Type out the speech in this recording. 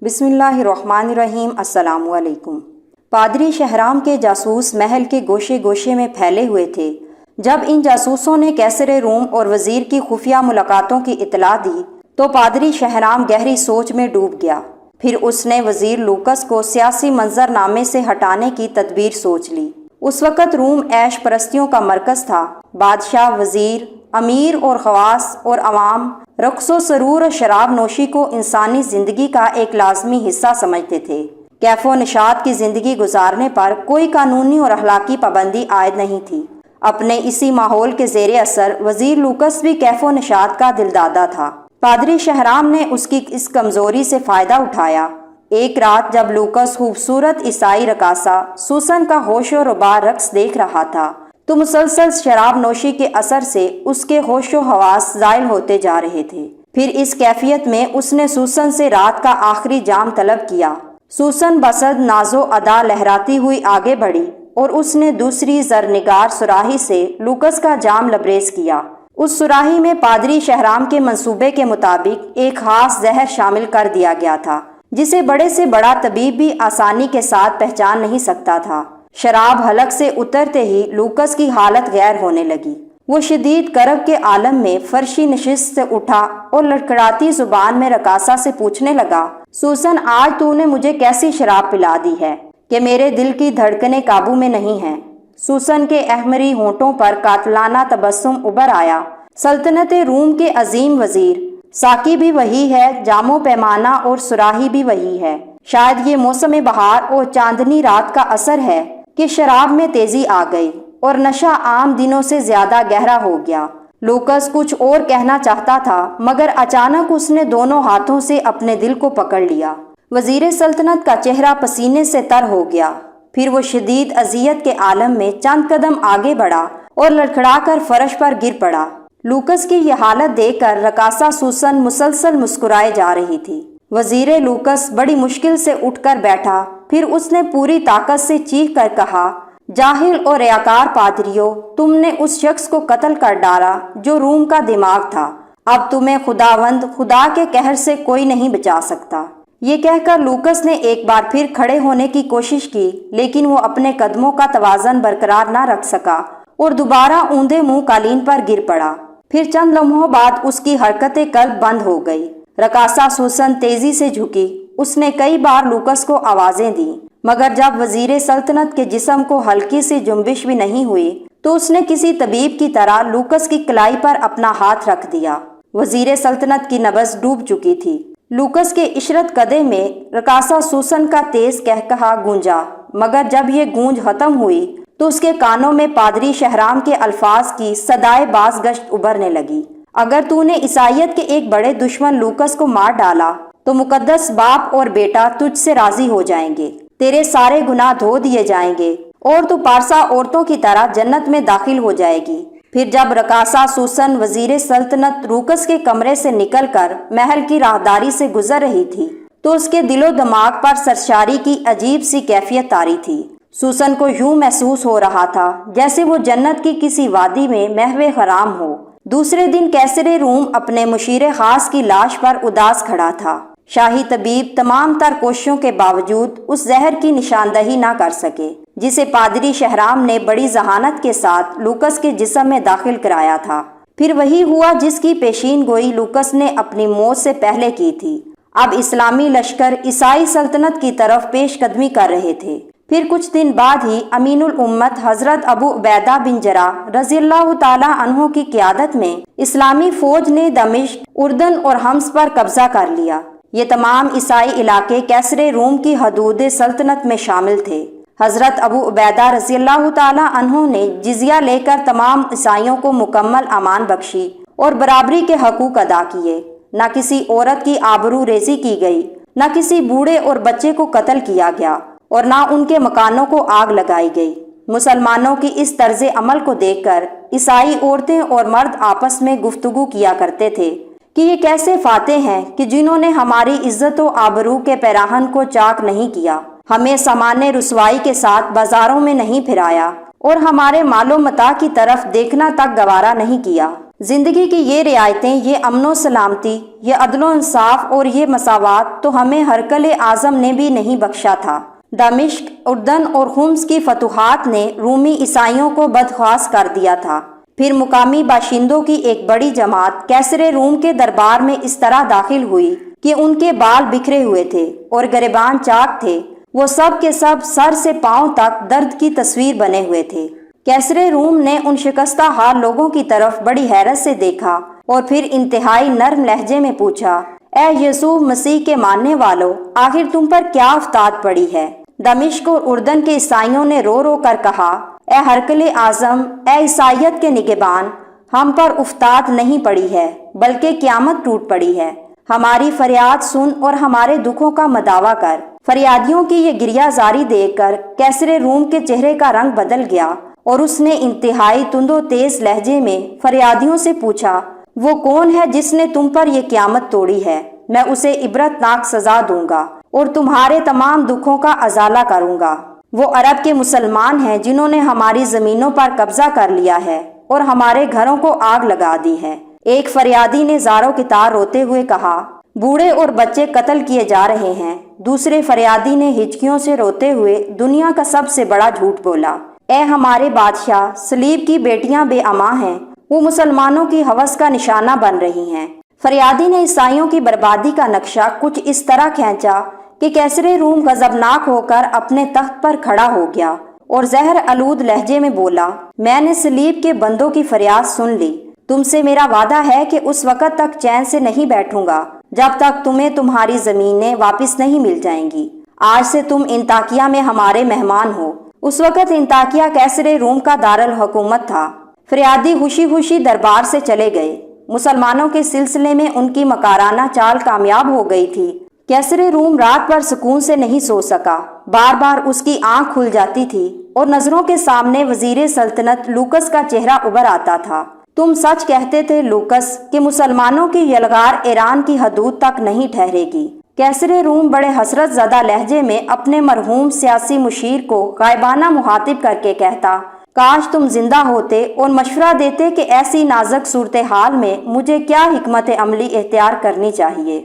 بسم اللہ الرحمن الرحیم۔ السلام علیکم۔ پادری شہرام کے جاسوس محل کے گوشے گوشے میں پھیلے ہوئے تھے۔ جب ان جاسوسوں نے کیسر روم اور وزیر کی خفیہ ملاقاتوں کی اطلاع دی تو پادری شہرام گہری سوچ میں ڈوب گیا۔ پھر اس نے وزیر لوکس کو سیاسی منظرنامے سے ہٹانے کی تدبیر سوچ لی۔ اس وقت روم عیش پرستیوں کا مرکز تھا۔ بادشاہ، وزیر، امیر اور خواص اور عوام رقص و سرور اور شراب نوشی کو انسانی زندگی کا ایک لازمی حصہ سمجھتے تھے۔ کیف و نشاط کی زندگی گزارنے پر کوئی قانونی اور اخلاقی پابندی عائد نہیں تھی۔ اپنے اسی ماحول کے زیر اثر وزیر لوکس بھی کیف و نشاط کا دلدادہ تھا۔ پادری شہرام نے اس کی اس کمزوری سے فائدہ اٹھایا۔ ایک رات جب لوکس خوبصورت عیسائی رقاصہ سوسن کا ہوش و ربا رقص دیکھ رہا تھا تو مسلسل شراب نوشی کے اثر سے اس کے ہوش و حواس زائل ہوتے جا رہے تھے۔ پھر اس کیفیت میں اس نے سوسن سے رات کا آخری جام طلب کیا۔ سوسن بسد ناز و ادا لہراتی ہوئی آگے بڑھی اور اس نے دوسری زرنگار سراہی سے لوکس کا جام لبریز کیا۔ اس سراہی میں پادری شہرام کے منصوبے کے مطابق ایک خاص زہر شامل کر دیا گیا تھا جسے بڑے سے بڑا طبیب بھی آسانی کے ساتھ پہچان نہیں سکتا تھا۔ شراب حلق سے اترتے ہی لوکس کی حالت غیر ہونے لگی۔ وہ شدید کرب کے عالم میں فرشی نشست سے اٹھا اور لڑکھڑاتی زبان میں رقاصہ سے پوچھنے لگا، سوسن، آج تو نے مجھے کیسی شراب پلا دی ہے کہ میرے دل کی دھڑکنیں قابو میں نہیں ہیں؟ سوسن کے احمری ہونٹوں پر قاتلانہ تبسم ابھر آیا۔ سلطنت روم کے عظیم وزیر، ساقی بھی وہی ہے، جام و پیمانہ اور سراہی بھی وہی ہے۔ شاید یہ موسم بہار اور چاندنی رات کا اثر ہے کہ شراب میں تیزی آ گئی اور نشہ عام دنوں سے زیادہ گہرا ہو گیا۔ لوکس کچھ اور کہنا چاہتا تھا مگر اچانک اس نے دونوں ہاتھوں سے اپنے دل کو پکڑ لیا۔ وزیر سلطنت کا چہرہ پسینے سے تر ہو گیا۔ پھر وہ شدید اذیت کے عالم میں چند قدم آگے بڑھا اور لڑکھڑا کر فرش پر گر پڑا۔ لوکس کی یہ حالت دیکھ کر رقاصہ سوسن مسلسل مسکرائے جا رہی تھی۔ وزیر لوکس بڑی مشکل سے اٹھ کر بیٹھا۔ پھر اس نے پوری طاقت سے چیخ کر کہا، جاہل اور ریاکار پادریو، تم نے اس شخص کو قتل کر ڈالا جو روم کا دماغ تھا۔ اب تمہیں خداوند خدا کے قہر سے کوئی نہیں بچا سکتا۔ یہ کہہ کر لوکس نے ایک بار پھر کھڑے ہونے کی کوشش کی لیکن وہ اپنے قدموں کا توازن برقرار نہ رکھ سکا اور دوبارہ اوندے منہ قالین پر گر پڑا۔ پھر چند لمحوں بعد اس کی حرکت قلب بند ہو گئی۔ رقاصہ سوسن تیزی سے جھکی۔ اس نے کئی بار لوکس کو آوازیں دیں مگر جب وزیر سلطنت کے جسم کو ہلکی سی جنبش بھی نہیں ہوئی تو اس نے کسی طبیب کی طرح لوکس کی کلائی پر اپنا ہاتھ رکھ دیا۔ وزیر سلطنت کی نبض ڈوب چکی تھی۔ لوکس کے عشرت قدے میں رقاصہ سوسن کا تیز قہقہا گونجا مگر جب یہ گونج ختم ہوئی تو اس کے کانوں میں پادری شہرام کے الفاظ کی صدائے باز گشت ابھرنے لگی، اگر تو نے عیسائیت کے ایک بڑے دشمن لوکس کو مار ڈالا تو مقدس باپ اور بیٹا تجھ سے راضی ہو جائیں گے، تیرے سارے گناہ دھو دیے جائیں گے اور تو پارسا عورتوں کی طرح جنت میں داخل ہو جائے گی۔ پھر جب رقاصہ سوسن وزیر سلطنت لوکس کے کمرے سے نکل کر محل کی راہداری سے گزر رہی تھی تو اس کے دل و دماغ پر سرشاری کی عجیب سی کیفیت طاری تھی۔ سوسن کو یوں محسوس ہو رہا تھا جیسے وہ جنت کی کسی وادی میں محو حرام ہو۔ دوسرے دن کیسر روم اپنے مشیر خاص کی لاش پر اداس کھڑا تھا۔ شاہی طبیب تمام تر کوششوں کے باوجود اس زہر کی نشاندہی نہ کر سکے جسے پادری شہرام نے بڑی ذہانت کے ساتھ لوکس کے جسم میں داخل کرایا تھا۔ پھر وہی ہوا جس کی پیشین گوئی لوکس نے اپنی موت سے پہلے کی تھی۔ اب اسلامی لشکر عیسائی سلطنت کی طرف پیش قدمی کر رہے تھے۔ پھر کچھ دن بعد ہی امین الامت حضرت ابو عبیدہ بن جراح رضی اللہ تعالیٰ عنہ کی قیادت میں اسلامی فوج نے دمشق، اردن اور حمص پر قبضہ کر لیا۔ یہ تمام عیسائی علاقے کیسر روم کی حدود سلطنت میں شامل تھے۔ حضرت ابو عبیدہ رضی اللہ تعالیٰ عنہ نے جزیہ لے کر تمام عیسائیوں کو مکمل امان بخشی اور برابری کے حقوق ادا کیے۔ نہ کسی عورت کی آبرو ریزی کی گئی، نہ کسی بوڑھے اور بچے کو قتل کیا گیا اور نہ ان کے مکانوں کو آگ لگائی گئی۔ مسلمانوں کی اس طرز عمل کو دیکھ کر عیسائی عورتیں اور مرد آپس میں گفتگو کیا کرتے تھے کہ یہ کیسے فاتح ہیں کہ جنہوں نے ہماری عزت و آبرو کے پیراہن کو چاک نہیں کیا، ہمیں سامان رسوائی کے ساتھ بازاروں میں نہیں پھرایا اور ہمارے مال و متاع کی طرف دیکھنا تک گوارا نہیں کیا۔ زندگی کی یہ رعایتیں، یہ امن و سلامتی، یہ عدل و انصاف اور یہ مساوات تو ہمیں ہرقل اعظم نے بھی نہیں بخشا تھا۔ دمشق، اردن اور حمص کی فتوحات نے رومی عیسائیوں کو بدخواست کر دیا تھا۔ پھر مقامی باشندوں کی ایک بڑی جماعت کیسر روم کے دربار میں اس طرح داخل ہوئی کہ ان کے بال بکھرے ہوئے تھے اور گریبان چاک تھے، وہ سب کے سب سر سے پاؤں تک درد کی تصویر بنے ہوئے تھے۔ کیسر روم نے ان شکستہ حال لوگوں کی طرف بڑی حیرت سے دیکھا اور پھر انتہائی نرم لہجے میں پوچھا، اے یسوع مسیح کے ماننے والو، آخر تم پر کیا افتاد پڑی ہے؟ دمشق اور اردن کے عیسائیوں نے رو رو کر کہا، اے ہرقل اعظم، اے عیسائیت کے نگہبان، ہم پر افتاد نہیں پڑی ہے بلکہ قیامت ٹوٹ پڑی ہے۔ ہماری فریاد سن اور ہمارے دکھوں کا مداوا کر۔ فریادیوں کی یہ گریہ زاری دیکھ کر کیسر روم کے چہرے کا رنگ بدل گیا اور اس نے انتہائی تند و تیز لہجے میں فریادیوں سے پوچھا، وہ کون ہے جس نے تم پر یہ قیامت توڑی ہے؟ میں اسے عبرتناک سزا دوں گا اور تمہارے تمام دکھوں کا ازالہ کروں گا۔ وہ عرب کے مسلمان ہیں جنہوں نے ہماری زمینوں پر قبضہ کر لیا ہے اور ہمارے گھروں کو آگ لگا دی ہے۔ ایک فریادی نے زاروں کی طرح روتے ہوئے کہا، بوڑھے اور بچے قتل کیے جا رہے ہیں۔ دوسرے فریادی نے ہچکیوں سے روتے ہوئے دنیا کا سب سے بڑا جھوٹ بولا، اے ہمارے بادشاہ، صلیب کی بیٹیاں بے امان ہیں، وہ مسلمانوں کی ہوس کا نشانہ بن رہی ہیں۔ فریادی نے عیسائیوں کی بربادی کا نقشہ کچھ اس طرح کھینچا کہ کیسر روم غضبناک ہو کر اپنے تخت پر کھڑا ہو گیا اور زہر آلود لہجے میں بولا، میں نے صلیب کے بندوں کی فریاد سن لی۔ تم سے میرا وعدہ ہے کہ اس وقت تک چین سے نہیں بیٹھوں گا جب تک تمہیں تمہاری زمینیں واپس نہیں مل جائیں گی۔ آج سے تم انطاکیہ میں ہمارے مہمان ہو۔ اس وقت انطاکیہ کیسر روم کا دارالحکومت تھا۔ فریادی خوشی خوشی دربار سے چلے گئے۔ مسلمانوں کے سلسلے میں ان کی مکارانہ چال کامیاب ہو گئی تھی۔ کیسر روم رات بھر سکون سے نہیں سو سکا، بار بار اس کی آنکھ کھل جاتی تھی اور نظروں کے سامنے وزیر سلطنت لوکس کا چہرہ ابھر آتا تھا۔ تم سچ کہتے تھے لوکس کہ مسلمانوں کی یلغار ایران کی حدود تک نہیں ٹھہرے گی۔ کیسر روم بڑے حسرت زدہ لہجے میں اپنے مرحوم سیاسی مشیر کو غائبانہ مخاطب کر کے کہتا، کاش تم زندہ ہوتے اور مشورہ دیتے کہ ایسی نازک صورتحال میں مجھے کیا حکمت عملی اختیار کرنی چاہیے۔